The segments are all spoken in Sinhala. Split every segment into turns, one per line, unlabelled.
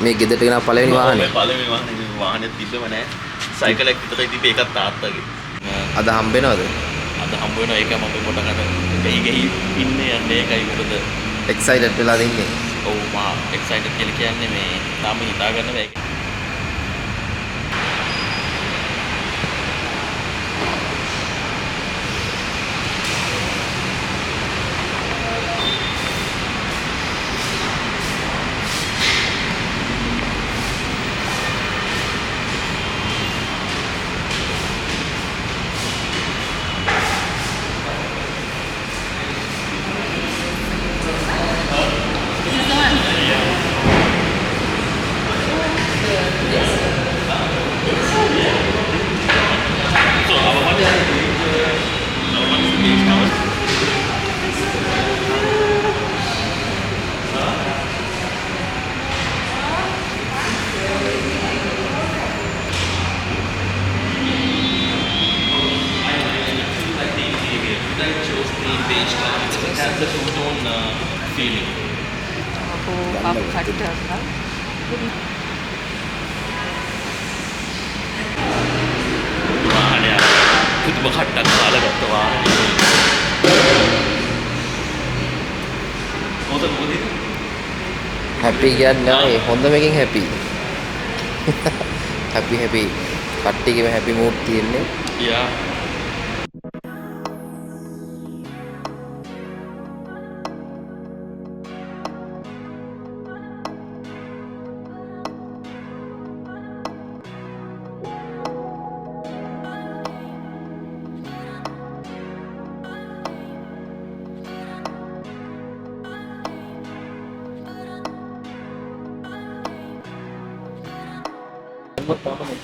මේ ගෙදරට ගෙන පළවෙනි වාහනේ.
පළවෙනි වාහනේ තිබ්බම නෑ. සයිකලයක් විතරයි තිබ්බේ ඒකත් තාත්තගේ.
අද හම්බ වෙනවද?
අද හම්බ වෙනවා ඒක මම පොඩකට ගහි ඉන්නේ යන්නේ ඒකයි මොකද
එක්සයිටඩ් වෙලාද ඉන්නේ?
ඔව් මා එක්සයිටඩ් කියලා කියන්නේ මේ තාම හිතා ගන්න බෑ ඒක. The two-tone feeling.
आप कट करना
වාහනය පුදුම කට්ටක් කාලගත්ත වාහනේ. මොකද
හැපි කියන්නේ ආයේ හොඳම එකකින් හැපි. හැපි කට්ටියකම හැපි මූඩ් තියෙන්නේ.
යා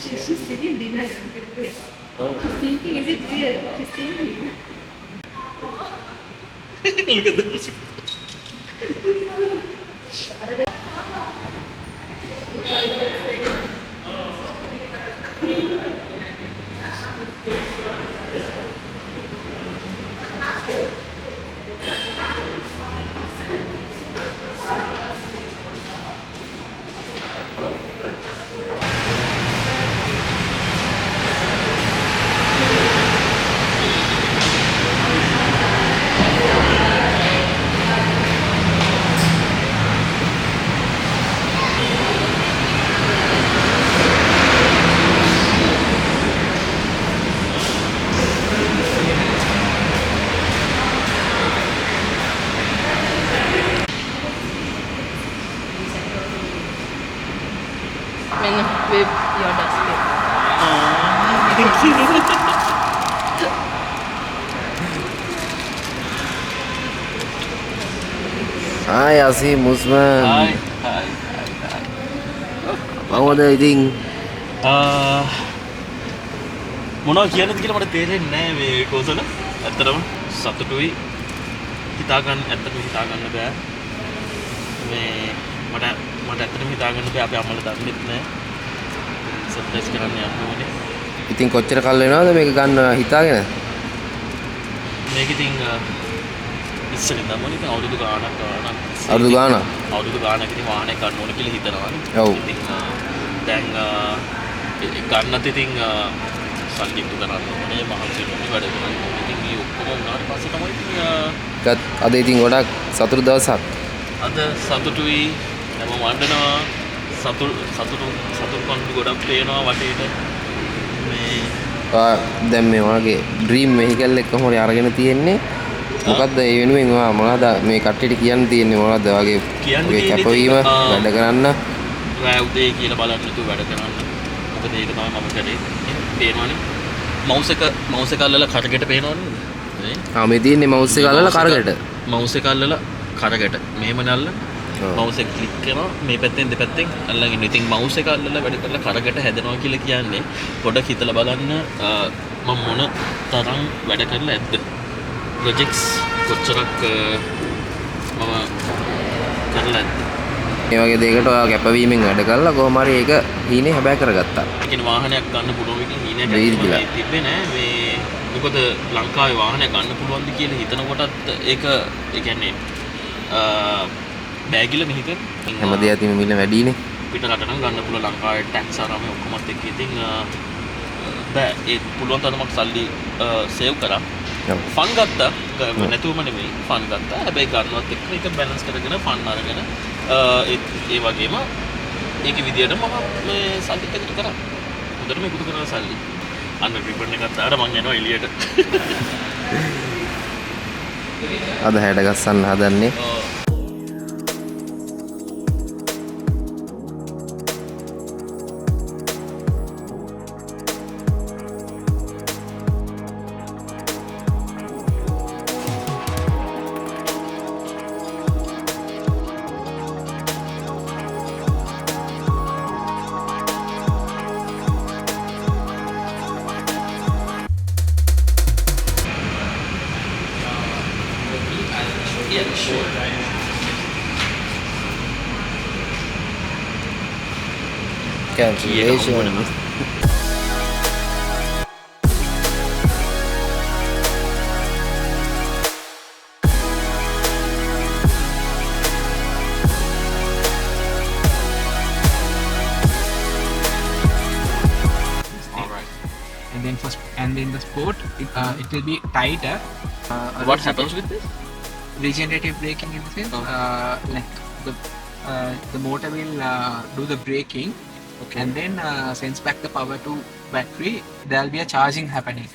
she's sitting dinner. Thinking, is it real? She's thinking.
look at this.
When with your dustbin.
Thank you.
Hi Asim Usman.
Hi.
මමද ඉතින්
මොනවා කියන්නද කියලා මට තේරෙන්නේ නැහැ මේ කෝසල. ඇත්තටම සතුටුයි. හිතා ගන්න බෑ. මේ මට ඇත්තටම හිතා ගන්න බෑ අපි අම්මලා දන්නෙත් නැහැ. සර්ප්‍රයිස් කරන්න යන්න ඕනේ.
ඉතින් කොච්චර කල් වෙනවද මේක ගන්න හිතාගෙන?
මේක ඉතින් ඉස්සෙල්ලා තමයි ඉතින් අවුරුදු ගාණක් ඉතින් වාහනයක් ගන්න ඕන කියලා හිතනවානේ.
ඔව්.
ඉතින් දැන් ගන්නත් ඉතින් සල්ලි ඉක්තු කරන්න ඕනේ මහන්සි වෙන්න වැඩ කරන්න ඕනේ. ඉතින් මේ ඔක්කොම වුණාට පස්සේ තමයි ඉතින්
අද ඉතින් ගොඩක් සතුටු දවසක්.
අද සතුටුයි හැම වන්දනවා සතුටු කන්ඩු ගොඩක් පේනවා වටේට මේ
දැන් මේ වගේ ඩ්‍රීම් වෙහිකල් එක කොහොමද අරගෙන තියෙන්නේ? මොකද්ද ඒ වෙනුවෙන් ඔයා මොනවද මේ කට්ටියට කියන්න තියෙන්නේ මොනවද වගේ කැපවීම වැඩ කරන්න
රෑ උදේ කියලා බලන්න තු වැඩ කරන්න. මොකද ඒක තමයි මම කරේ. පේනවනේ මවුස් එක අල්ලලා කරගෙට පේනවනේ.
මේ තියෙන්නේ මවුස් එක අල්ලලා කරගෙට.
මවුස් එක අල්ලලා කරගෙට. මෙහෙම නල්ල මවුස් එක ක්ලික් කරනවා මේ පැත්තෙන් දෙපැත්තෙන් අල්ලගෙන ඉන්න. ඉතින් මවුස් එක අල්ලලා වැඩ කරලා කරගෙට හැදෙනවා කියලා කියන්නේ පොඩක් හිතලා බලන්න මම මොන තරම් වැඩ කරලා ඇද්ද. ප්‍රොජෙක්ට්ස් කොච්චරක් මම කරලා ඇද්ද.
මේ වගේ දෙයකට ඔයා කැපවීමෙන් වැඩ කළා කොහොම හරි ඒක හීනේ හැබෑ කරගත්තා.
ඒ කියන්නේ වාහනයක් ගන්න පුළුවන් එක හීනයක් තිබ්බේ නෑ මේ මොකද ලංකාවේ වාහනයක් ගන්න පුළුවන්ද කියලා හිතන කොටත් ඒක ඒ කියන්නේ බෑගිල මෙහික
හැම දෙයක් අතින් මිල වැඩිනේ.
පිට රට නම් ගන්න පුළුවන් ලංකාවේ ටැක්ස් ආරාමේ ඔක්කොමත් එක්ක ඉතින් බෑ ඒ පුළුවන් තරමක් සල්ලි සේව් කරා ෆන් ගත්තා නැතුවම නෙමෙයි ෆන් ගත්තා හැබැයි ගන්නවත් එක්ක ඒක බැලන්ස් කරගෙන ෆන් අරගෙන ඒ වගේම ඒකේ විදියට මම මේ සල්ලි එකතු කරා හොඳටම එකතු කරලා සල්ලි අන්න රිබන් එකක් දාලා මං යනවා එළියට
අද හැඩ ගස්සන්න හදන්නේ
Yeah, sure.
Cancellation.
And in the sport, it will be tighter.
What happens with this?
Regenerative braking in the sense, like the motor will do the braking, and then sends back the power to battery. There will be a charging happening.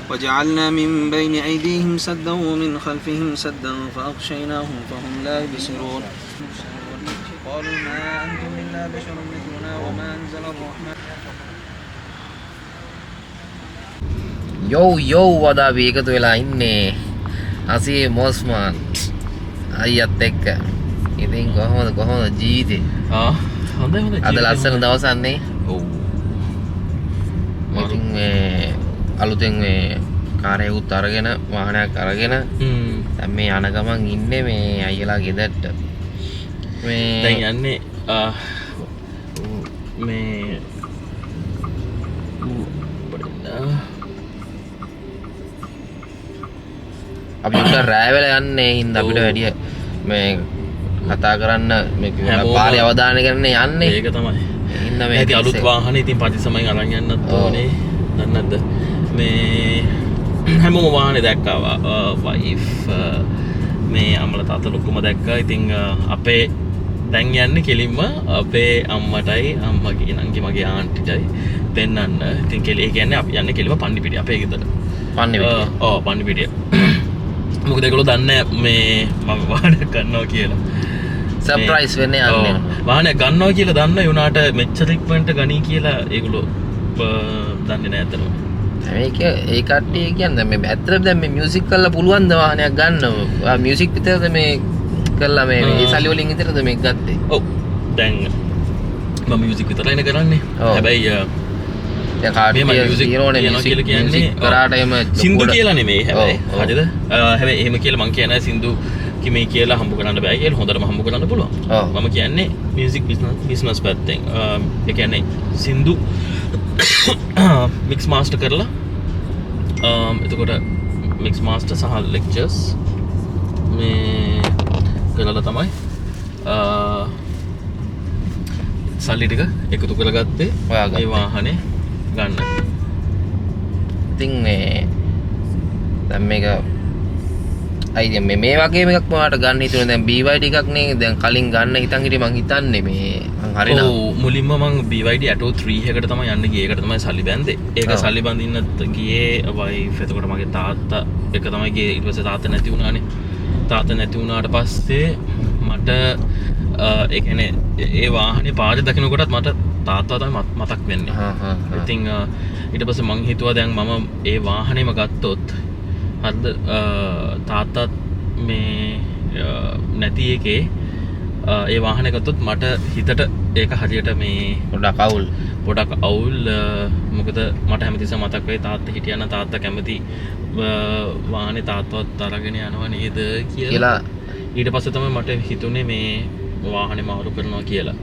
وجعلنا من بين أيديهم سدا ومن خلفهم سدا فأغشيناهم فهم لا يبصرون قالوا ما أنتم إلا بشر مثلنا وما أنزل الرحمن
යෝ වදා අපි එකතු වෙලා ඉන්නේ අසේ මොස්මාන් අයියත් එක්ක ඉතින් කොහොමද ජීවිතේ
හොඳයි
අද ලස්සන දවසන්නේ
ඔව්
ඉතින් මේ අලුතෙන් මේ කාර්යයුත් අරගෙන වාහනයක් අරගෙන දැන් මේ යන ගමන් ඉන්නේ මේ අයියලා ගෙදරට මේ
දැන් යන්නේ මේ
අපි උඩ රෑ වෙලා යන්නේ හින්දා අපිට වැඩි මේ කතා කරන්න මේ පාරේ අවධානය කරන්න යන්නේ
ඒක තමයි
හින්දා මේ
ඉතින් අලුත් වාහනේ ඉතින් පරිස්සමෙන් අරන් යන්නත් ඕනේ දන්නවද මේ හැමෝම වාහනේ දැක්කා වයිෆ් මේ අම්මලා තාත්තා ලොකුම දැක්කා ඉතින් අපේ දැන් යන්නේ කෙලින්ම අපේ අම්මටයි අම්මගේ නංගි මගේ ආන්ටිටයි පෙන්නන්න ඉතින් කෙලි කියන්නේ අපි යන්නේ කෙලින්ම පන්නිපිටිය අපේ ගෙදර
පන්නිපිටිය
ඔව් පන්නිපිටිය මොකද ඒගොල්ලෝ දන්නේ මේ මම වාහනයක් ගන්නවා කියලා
සර්ප්‍රයිස් වෙන්නේ යන්නේ
වාහනයක් ගන්නවා කියලා දන්න යුනාට මෙච්චර ඉක්මනට ගනී කියලා ඒගොල්ලෝ දන්නේ නැහැ අතන
මේක ඒ කට්ටිය කියන්නේ මේ ඇත්තටම දැන් මේ මියුසික් කරලා පුළුවන් ද වාහනයක් ගන්න මියුසික් විතරද මේ කරලා මේ ඒ සල්ලි වලින් විතරද මේක ගත්තේ
ඔව් දැන් මම මියුසික් විතරයි නේ කරන්නේ හැබැයි
දැන් කාඩේ මියුසික් කියන්නේ කරාට එම
සින්දු කියලා නෙමෙයි හැබැයි හරිද හැබැයි එහෙම කියලා මං කියන්නේ සින්දු කිමේ කියලා හම්බ කරන්න බෑ කියලා හොඳටම හම්බ කරන්න පුළුවන් මම කියන්නේ මියුසික් බිස්නස් පැත්තෙන් ඒ කියන්නේ සින්දු මික්ස් මාස්ටර් කරලා එතකොට මික්ස් මාස්ටර් සහ ලෙක්චර්ස් මේ කරලා තමයි සල්ලි ටික එකතු කරගත්තේ ඒ වාහනේ ගන්න.
ඉතින් මේ දැන් මේක අයිය මේ වගේම එකක් මොනවාට ගන්න හිතුනේ දැන් BYD එකක් නේ දැන් කලින් ගන්න හිතන් හිටියේ මං හිතන්නේ මේ මං හරිනම්
ඔව් මුලින්ම මං BYD Atto 3 එකට තමයි යන්න ගියේ ඒකට තමයි සල්ලි බැන්දේ ඒක සල්ලි බඳින්නත් ගියේ වයිෆ් එතකොට මගේ තාත්තා එක තමයි ගියේ ඊට පස්සේ තාත්තා නැති වුණානේ තාත්තා නැති වුණාට පස්සේ මට ඒ කියන්නේ ඒ වාහනේ පාරේ දකින්නකොටත් මට තාත්තා තමයි මතක් වෙන්නේ ඉතින් ඊට පස්සේ මං හිතුවා දැන් මම ඒ වාහනේම ගත්තොත් හරිද තාත්තත් මේ නැති එකේ ඒ වාහනේ ගත්තොත් මට හිතට ඒක හරියට මේ
ගොඩක් අවුල්.
පොඩක් අවුල්. මොකද මට හැමතිස්සෙම මතක් වෙයි තාත්තා හිටියනම් තාත්තා කැමති වාහනේ තාත්තවත් අරගෙන යනවා නේද කියලා. ඊට පස්සේ තමයි මට හිතුනේ මේ වාහනේ මාරු කරනවා කියලා.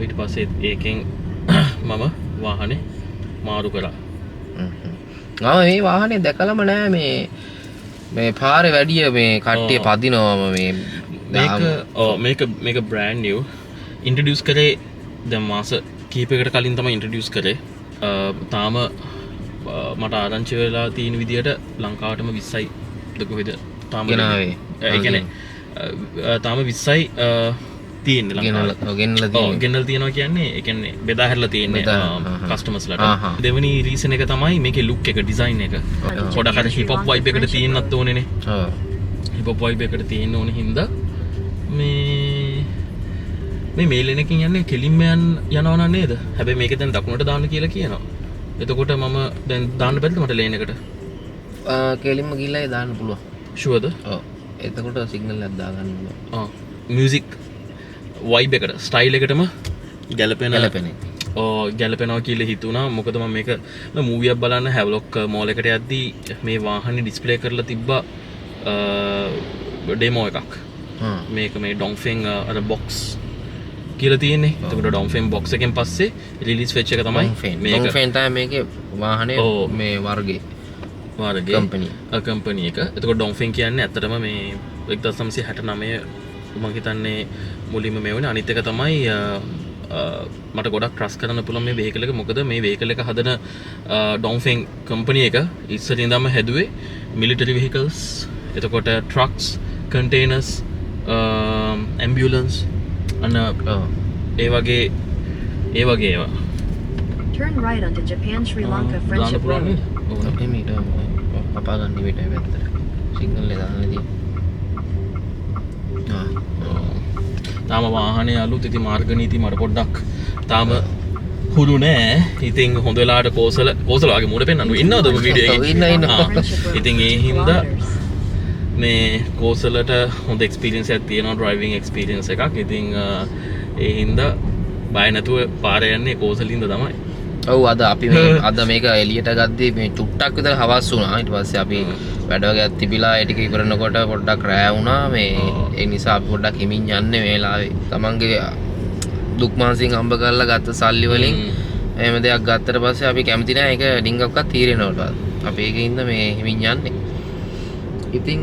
ඊට පස්සේ ඒකෙන් මම වාහනේ මාරු කරා.
මේ වාහනේ දැකලම නෑ මේ පාරේ වැඩිය මේ කට්ටිය පදිනවම
මේක බ්‍රෑන්ඩ් නිව් ඉන්ට්‍රොඩියුස් කරේ දැන් මාස කීපයකට කලින් තමයි ඉන්ට්‍රොඩියුස් කරේ. තාම මට ආරංචි වෙලා තියෙන විදියට ලංකාවටම 20යි කොහෙද තාම
ගෙනාවේ.
ඒ කියන්නේ තාම 20යි තියෙන්නේ ලංකාවේ. ගෙනල්ලා තියෙනවා කියන්නේ ඒ කියන්නේ බෙදා හැරලා තියෙන්නේ කස්ටමර්ස්ලාට. දෙවෙනි රීසන් එක තමයි මේකේ ලුක් එක ඩිසයින් එක. පොඩක් අර හිප් හොප් වයිබ් එකට තියෙන්නත් ඕනේනේ. හිප් හොප් වයිබ් එකට තියෙන්න ඕනේ හින්දා මේ ලේන් එකකින් යන්නේ කෙලින්ම යනවා නේද? හැබැයි මේක දැන් දකුණට දාන්න කියලා කියනවා. එතකොට මම දැන් දාන්න බැරිද මට ලේන් එකට?
කෙලින්ම ගිහලා දාන්න පුළුවන්.
ෂුවර්ද?
ඔව්. එතකොට සිග්නල් එකක් දාගන්න පුළුවන්.
මියුසික් වයිබ් එකට ස්ටයිල් එකටම ගැලපෙනවා කියලා හිතුණා. මොකද මම මේක මූවියක් බලන්න හැවලොක් මෝල් එකට යද්දී මේ වාහනේ ඩිස්ප්ලේ කරලා තිබ්බා ඩෙමෝ එකක්. මේක මේ ඩොන්ෆෙන් අර බොක්ස් කියලා තියෙන්නේ. එතකොට ඩොන්ෆෙන් බොක්ස් එකෙන් පස්සේ රිලීස් වෙච්ච එක තමයි මේක.
ඩොන්ෆෙන් තමයි මේකේ වාහනේ මේ වර්ගේ
කම්පැනි එක. එතකොට ඩොන්ෆෙන් කියන්නේ ඇත්තටම මේ 1969 මම හිතන්නේ මුලින්ම මේ වුණේ. අනිත් එක තමයි මට ගොඩක් ට්‍රස්ට් කරන්න පුළුවන් මේ වෙහිකල් එක. මොකද මේ වෙහිකල් එක හදන ඩොන්ෆෙන් කම්පැනි එක ඉස්සරින් ඉඳන්ම හැදුවේ මිලිටරි වෙහිකල්ස්, එතකොට ට්‍රක්ස්, කන්ටේනර්ස්, ඇම්බියුලන්ස් අන්න ඒ වගේ ඒවා.
Turn right onto Japan Sri Lanka Friendship Road.
එමෙට අපා ගන්න විට පැත්තට සිග්නල් එක දාන්න තියෙනවා.
තාම වාහනේ අලුත්. ඉතින් මාර්ග නීති මට පොඩ්ඩක් තාම හුරු නෑ. ඉතින් හොඳ වෙලාවට කෝසල වගේ මූණ පෙන්නන්න ඉන්නවද ඔබ වීඩියෝ එකේ?
ඉන්න.
ඉතින් ඒ හින්දා මේ කෝසලට හොඳ එක්ස්පීරියන්ස් එකක් තියෙනවා, ඩ්‍රයිවිං එක්ස්පීරියන්ස් එකක්. ඉතින් ඒ හින්දා බය නැතුව පාර යන්නේ කෝසලින්ද තමයි.
ඔව් අද මේක එළියට ගද්දී මේ චුට්ටක් විතර හවස් වුණා. ඊට පස්සේ අපි වැඩ වගේක් තිබිලා ඒ ටික ඉවරනකොට පොඩ්ඩක් රෑ වුණා. මේ ඒ නිසා අපි පොඩ්ඩක් හිමින් යන්නේ මේ වෙලාවේ. තමන්ගේ දුක් මානසින් හම්බ කරලා ගත්ත සල්ලි වලින් එහෙම දෙයක් ගත්තට පස්සේ අපි කැමති නෑ ඒක ඩිංගක්වත් තීරෙනවට. අපි ඒකින්ද මේ හිමින් යන්නේ. ඉතින්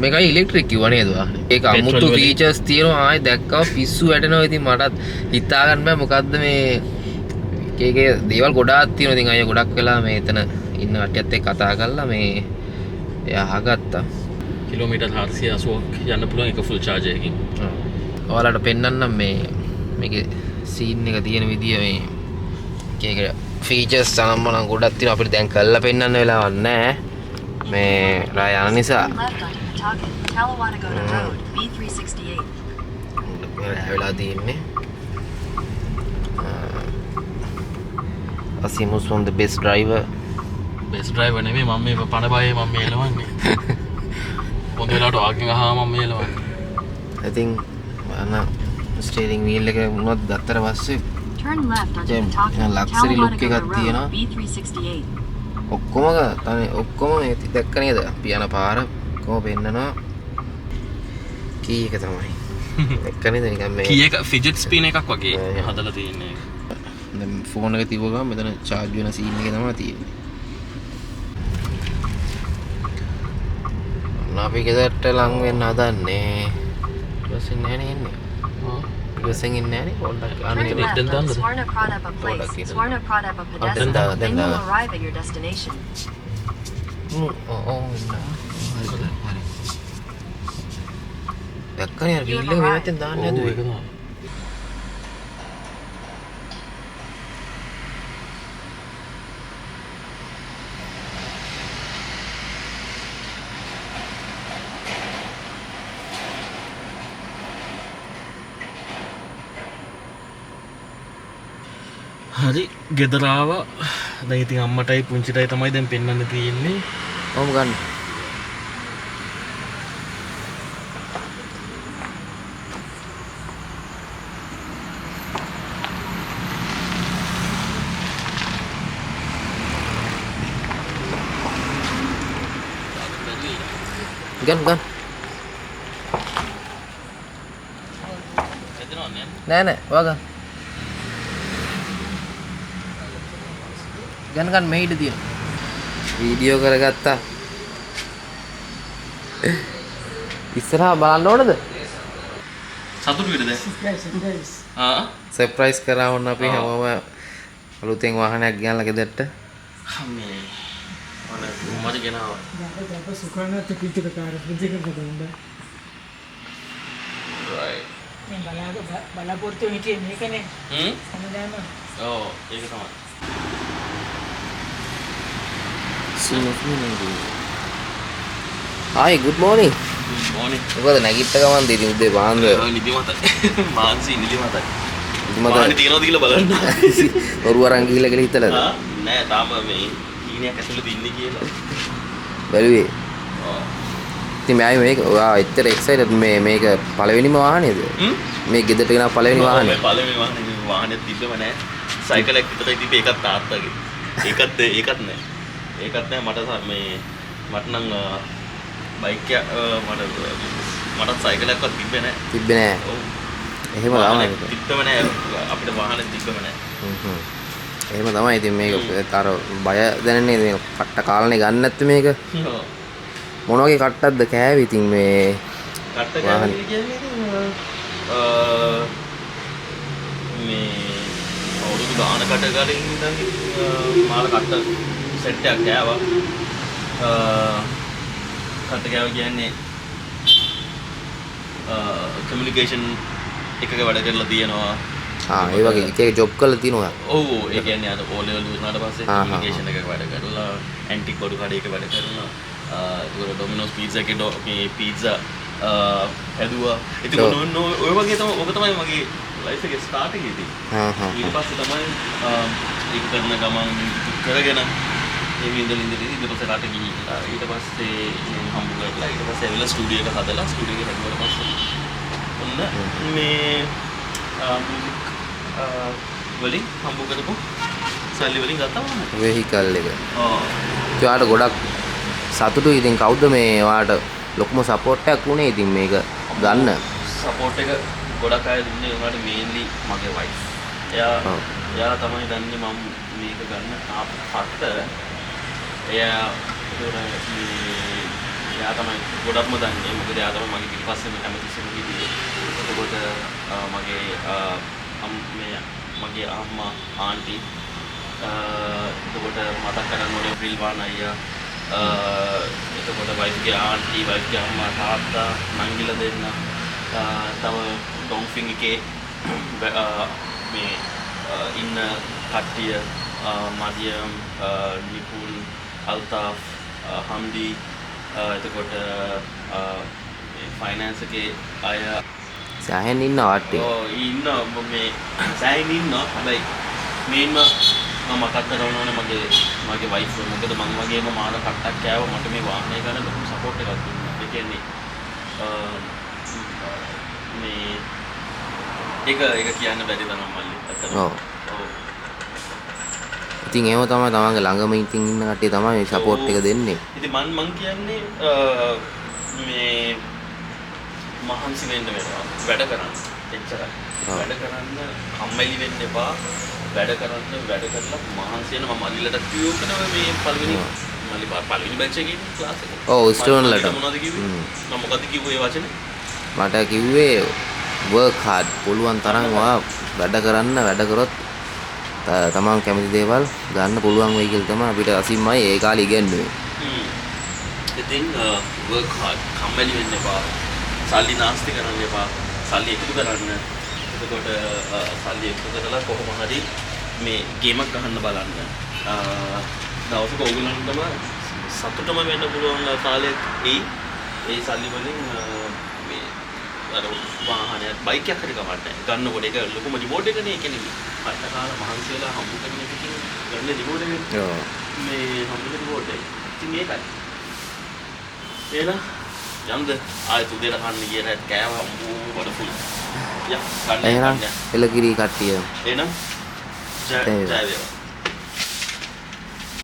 මේකයි ඉලෙක්ට්‍රික් කිව්වා නේද? ඒක අමුතු ෆීචර්ස් තියෙනවා. ආයේ දැක්කම පිස්සු වැටෙනවා. ඉතින් මටත් හිතා ගන්න බෑ මොකද්ද මේ ඒකේ දේවල් ගොඩාක් තියෙනවා. ඉතින් අය ගොඩක් වෙලා මේ එතන ඉන්න කට්ටියත් එක්ක කතා කරලා මේ එයා අහගත්තා.
කිලෝමීටර් 480ක් යන්න පුළුවන් එක ෆුල් චාර්ජ් එකකින්.
ඔයාලට පෙන්නන්නම් මේකේ සීන් එක තියෙන විදිය මේ ඒක ෆීචර්ස් සම්මනම් ගොඩක් තියෙනවා. අපිට දැන් කරලා පෙන්නන්න වෙලාවක් නැහැ. මේ රාය යන නිසා වෙලා තියෙන්නේ. Asimus from the best driver.
Best driver නෙමෙයි මම මේ පණ බයේ මම මේ එලවන්නේ. හොඳ වෙලාවට වාකින් අහම මම මේ එලවන්නේ.
ඉතින් ස්ටියරින් වීල් එක උනොත් ගත්තට පස්සේ
Turn left onto Pawtucket.
Luxury look එකක් තියෙනවා.
B368.
ඔක්කොම මේ දැක්ක නේද? අපි යන පාර කොහොම පෙන්නනවා. කී එක තමයි. දැක්ක නේද නිකන් මේ
කී එක ෆිජට් ස්පින් එකක් වගේ හදලා තියෙන්නේ.
දැන් ෆෝන් එක තිබ්බ ගමන් මෙතන charge වෙන සීන් එක තමයි තියෙන්නේ. අපි ගෙදරට ලං වෙන්න හදන්නේ. ඉවසින් නැහැ ඉන්නේ. ඉවසින් ඉන්නේ නැහැ පොඩ්ඩක් අන්න
Turn
ඉතින්
left
then
onto
done.
Swarna Pradapa Place. Swarna Pradapa Pedestal. Then you'll arrive at your destination.
දැක්කනේ වීල් එක මේ පැත්තෙන් දාන්න හැදුවේ.
හරි ගෙදරාව. දැන් ඉතින් අම්මටයි පුංචිටයි තමයි දැන් පෙන්වන්න තියෙන්නේ.
කොහොම ගන්න? ගන්න. නෑ නෑ ඔයා ගන්න මෙහෙ ඉඳ තියෙන වීඩියෝ කරගත්තා ඉස්සරහා බලන්න ඕනද
සතුටු වෙද
සර්ප්‍රයිස් කරා වුණ අපි හැමෝම අලුතෙන් වාහනයක් ගෙනල්ලා ගෙදරට
මේ මට ගෙනාවා
බලාපොරොත්තු හිටියේ මේකනේ හැමදාම
ඔව් ඒක තමයි
Hi, good morning.
good morning
මොකද නැගිට ගමන් ඉතින් උදේ පාන්දර
නිදිමතයි මාන්සි නිදිමතයි
නිදිමත
පානි තියනවද කියලා බලන්න
වරු අරන් ගිහිල්ලා කියලා හිතලාද
නෑ තාම මේ කීනයක් ඇතුළේ ඉන්නේ කියලා
බැලුවේ
ඔව්
ඉතින් මම මේක ඔයා එච්චර එක්සයිටඩ් මේක පළවෙනිම වාහනේද මේ ගෙදරට ගෙනා පළවෙනි වාහනේ
මේ පළවෙනි වාහනේ තිබ්බම නෑ සයිකලයක් විතරයි තිබ්බේ ඒකත් තාත්තගේ ඒකත් නෑ මට නම් බයික් එක මට සයිකලයක්වත් තිබ්බේ නෑ ඔව්
එහෙම තමයි
තිබ්බම නෑ අපිට වාහනේ තිබ්බම නෑ
එහෙම තමයි ඉතින් මේක අර බය දැනෙන්නේ මේ කට්ට කාලනේ ගන්න නැත්te මේක මොන වගේ කට්ටක්ද කෑවේ ඉතින් මේ
කට්ට කෑවේ කියන්නේ ඉතින් මේ අවුරුදු ගාන කට ගලින් ඉඳන් මාර කට්ට සෙට් එකක් කෑවා කට්ට කෑවා කියන්නේ කමියුනිකේෂන් එකක වැඩ කරලා තියෙනවා
ඒ වගේ එක ජොබ් කරලා තිනවා
ඔව් ඒ කියන්නේ අර O level උනාට පස්සේ කමියුනිකේෂන් එකක වැඩ කරලා ඇන්ටික් බඩු කඩේක වැඩ කරනවා ඒක ඩොමිනෝස් පීට්සා එකේ මේ පීට්සා හැදුවා ඉතින් ඔය වගේ තමයි ඔක තමයි මගේ ලයිෆ් එකේ ස්ටාර්ටින් ඉතින් ඊට පස්සේ තමයි ඒක කරන ගමන් කරගෙන මේ ඉඳන් ඊට පස්සේ රට ගිහිල්ලා ඊට පස්සේ හම්බ කරලා ඊට පස්සේ ඇවිල්ලා ස්ටුඩියෝ එක හදලා ස්ටුඩියෝ එක හැදුවාට පස්සේ ඔන්න මේ මියුසික් වලින් හම්බ කරපු සල්ලි වලින් ගත්තා වුණා
වෙහිකල් එක
ඔව්
ඔයාට ගොඩක් සතුටුයි ඉතින් කවුද මේ ඔයාට ලොකුම සපෝට් එකක් උනේ ඉතින් මේක ගන්න
සපෝට් එක ගොඩක් අය දුන්නේ උනාට මේන්ලි මගේ වයිෆ් එයා තමයි දන්නේ මම මේක ගන්න ආපහට එයා තමයි ගොඩක්ම දන්නේ මොකද එයා තමයි මගේ පිටිපස්සෙම හැමතිස්සෙම හිටියේ එතකොට මගේ අම්මා ආන්ටි එතකොට මතක් කරන්න ඕනේ බ්‍රිල්වාන් අයියා එතකොට වයිෆ්ගේ ආන්ටි වයිෆ්ගේ අම්මා තාත්තා නංගිලා දෙන්න තව ඩොන්ෆින් එකේ මේ ඉන්න කට්ටිය මදියම් නිපුල් අල්තාෆ් හම්ඩි එතකොට ෆයිනෑන්ස් එකේ අය
සෑහෙන් ඉන්නවා වටේ
ඉන්න මේ සෑහෙන් ඉන්නවා හැබැයි මේන්ම මම මතක් කරන්න ඕනේ මගේ වයිෆ් මොකද මම වගේම මාන කට්ටක් කෑවා මට මේ වාහනය ගන්න ලොකු සපෝට් එකක් දුන්නා ඒ කියන්නේ මේ ඒක කියන්න බැරි තරම් මල්ලි ඇත්තටම
ඔව් ඉතින් එහෙම තමයි තමන්ගේ ළඟම ඉතින් ඉන්න කට්ටිය තමයි සපෝට් එක දෙන්නේ
ඉතින් මං කියන්නේ මේ මහන්සි වෙන්න වෙනවා වැඩ කරන්න එච්චරයි වැඩ කරන්න කම්මැලි වෙන්න එපා වැඩ කරලා මහන්සි වෙන මම අලිලට කියෝකනවා මේ පළවෙනි බැච් එකේ ක්ලාස් එකේ
ඔව් ස්ටුඩන්ට්ලට
මොනවද කිව්වේ මම මොකද්ද කිව්වේ ඒ වචනේ
මට කිව්වේ work hard පුළුවන් තරම් ඔයා වැඩ කරොත් තමන් කැමති දේවල් ගන්න පුළුවන් වෙයි කියලා තමයි අපිට අසින්මයි ඒ කාලේ ඉගෙනුවේ.
ඉතින් work hard කම්මැලි වෙන්න එපා. සල්ලි නාස්ති කරන්න එපා. සල්ලි එකතු කරන්න. එතකොට සල්ලි එකතු කරලා කොහොම හරි මේ ගේමක් ගහන්න බලන්න. දවසක ඕගොල්ලන්ටම සතුටම වෙන්න පුළුවන් කාලයක් ඒ සල්ලි වලින් මේ අර වාහනයක් බයික් එකක් හරි ගමන්න ගන්නකොට ඒක ලොකුම රිමෝට් එකනේ ඒ කියන්නේ අට කාල මහන්සි වෙලා හම්බ කරන එකකින් ගන්න රිමෝට් එක මේ හම්බ කරන රිමෝට් එක ඉතින් මේකයි එහෙනම් යම්ද ආයෙත් උදේට කන්න ගියරත් කෑවා වඩ ෆුල් යා කන්න
එහෙනම් එලකිරි කට්ටිය
එහෙනම් ජය වේවා